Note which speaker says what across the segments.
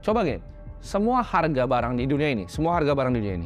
Speaker 1: Coba gini, semua harga barang di dunia ini,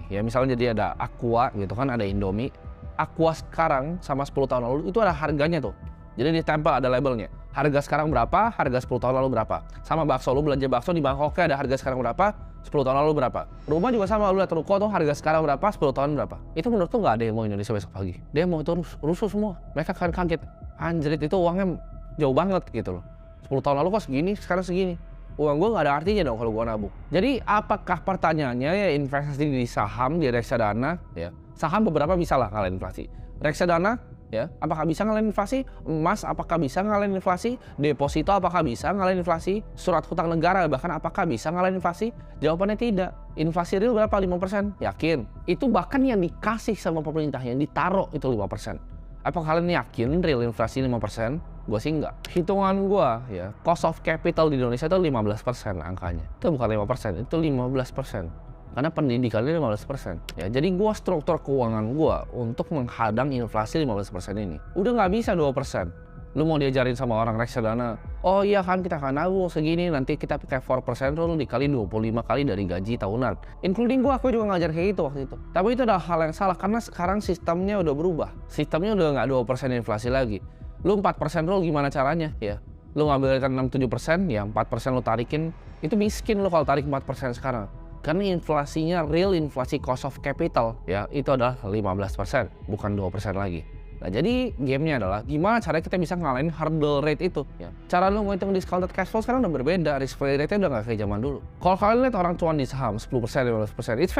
Speaker 1: ya misalnya jadi ada Aqua gitu kan, ada Indomie. Aqua sekarang sama 10 tahun lalu itu ada harganya tuh. Jadi ditempel ada labelnya. Harga sekarang berapa, harga 10 tahun lalu berapa. Sama bakso, lu belanja bakso di Bangkoknya ada harga sekarang berapa, 10 tahun lalu berapa. Rumah juga sama, lu lihat ruko tuh harga sekarang berapa, 10 tahun berapa. Itu menurut tuh nggak ada yang mau Indonesia besok pagi. Demo itu rusuh semua. Mereka akan kaget. Anjrit, itu uangnya jauh banget gitu loh. 10 tahun lalu kok segini, sekarang segini. Uang gue nggak ada artinya dong kalau gue nabung. Jadi apakah pertanyaannya ya investasi di saham, di reksadana, ya saham beberapa bisa lah ngalahin inflasi. Reksadana, ya apakah bisa ngalahin inflasi? Emas apakah bisa ngalahin inflasi? Deposito apakah bisa ngalahin inflasi? Surat hutang negara bahkan apakah bisa ngalahin inflasi? Jawabannya tidak. Inflasi real berapa? 5%? Yakin. Itu bahkan yang dikasih sama pemerintah, yang ditaruh itu 5%. Apakah kalian yakin real inflasi 5%? Gue sih enggak. Hitungan gue ya, cost of capital di Indonesia itu 15% angkanya. Itu bukan 5%, itu 15%. Karena pendidikannya 15%. Ya, jadi gue struktur keuangan gue untuk menghadang inflasi 15% ini. Udah nggak bisa 2%. Lu mau diajarin sama orang reksadana, oh iya kan kita akan nabung segini, nanti kita pakai 4% lu dikali 25 kali dari gaji tahunan. Including aku juga ngajar kayak gitu waktu itu. Tapi itu adalah hal yang salah, karena sekarang sistemnya udah berubah. Sistemnya udah nggak 2% inflasi lagi. Lu 4% lu gimana caranya? Ya, lu ngambil 6-7%, ya 4% lu tarikin, itu miskin lu kalau tarik 4% sekarang. Karena inflasinya, real inflasi cost of capital, ya itu adalah 15%, bukan 2% lagi. Nah, jadi gamenya adalah gimana caranya kita bisa ngalahin hurdle rate itu. Ya. Cara lu ngitung discounted cash flow sekarang udah berbeda, risk free rate-nya udah nggak kayak zaman dulu. Kalau kalian lihat orang cuan di saham 10%, 15%, it's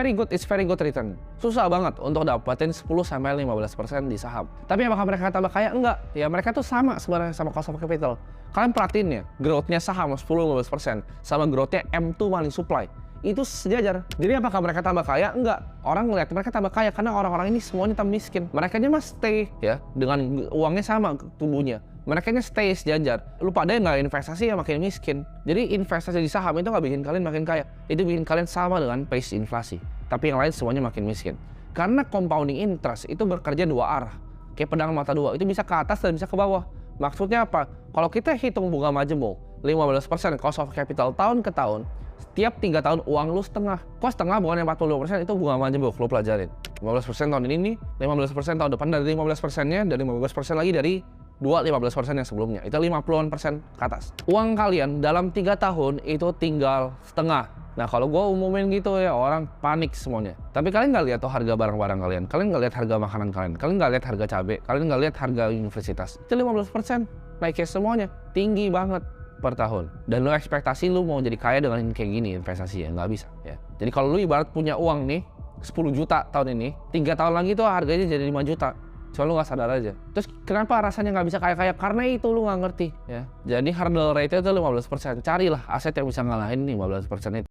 Speaker 1: very good return. Susah banget untuk dapetin 10-15% di saham. Tapi apakah mereka tambah kaya? Enggak. Ya mereka tuh sama sebenarnya sama cost of capital. Kalian perhatiin ya, growth-nya saham 10-15% sama growth-nya M2 money supply. Itu sejajar. Jadi apakah mereka tambah kaya? Enggak. Orang ngeliat mereka tambah kaya karena orang-orang ini semuanya tambah miskin. Mereka nya mas stay ya dengan uangnya sama tubuhnya. Mereka nya stay sejajar. Lu pada nggak investasi ya makin miskin. Jadi investasi di saham itu nggak bikin kalian makin kaya. Itu bikin kalian sama dengan pace inflasi. Tapi yang lain semuanya makin miskin. Karena compounding interest itu bekerja dua arah. Kayak pedang mata dua. Itu bisa ke atas dan bisa ke bawah. Maksudnya apa? Kalau kita hitung bunga majemuk 15% cost of capital tahun ke tahun, setiap 3 tahun uang lu setengah. Kok setengah bukan 42%, itu bunga majemuk, lu pelajarin. 15% tahun ini nih, 15% tahun depan, dari 15%-nya, dari 15% lagi dari 15% yang sebelumnya. Itu 50% ke atas. Uang kalian dalam 3 tahun itu tinggal setengah. Nah kalau gue umumin gitu ya, orang panik semuanya. Tapi kalian nggak lihat tuh harga barang-barang kalian. Kalian nggak lihat harga makanan kalian. Kalian nggak lihat harga cabai. Kalian nggak lihat harga universitas. Itu 15% naiknya semuanya. Tinggi banget per tahun. Dan lu ekspektasi lu mau jadi kaya dengan kayak gini investasi ya, nggak bisa ya. Jadi kalau lu ibarat punya uang nih 10 juta tahun ini, 3 tahun lagi tuh harganya jadi 5 juta. Soalnya lu nggak sadar aja. Terus kenapa rasanya nggak bisa kaya-kaya? Karena itu lu nggak ngerti ya. Jadi hurdle rate-nya itu 15%. Carilah aset yang bisa ngalahin 15% itu.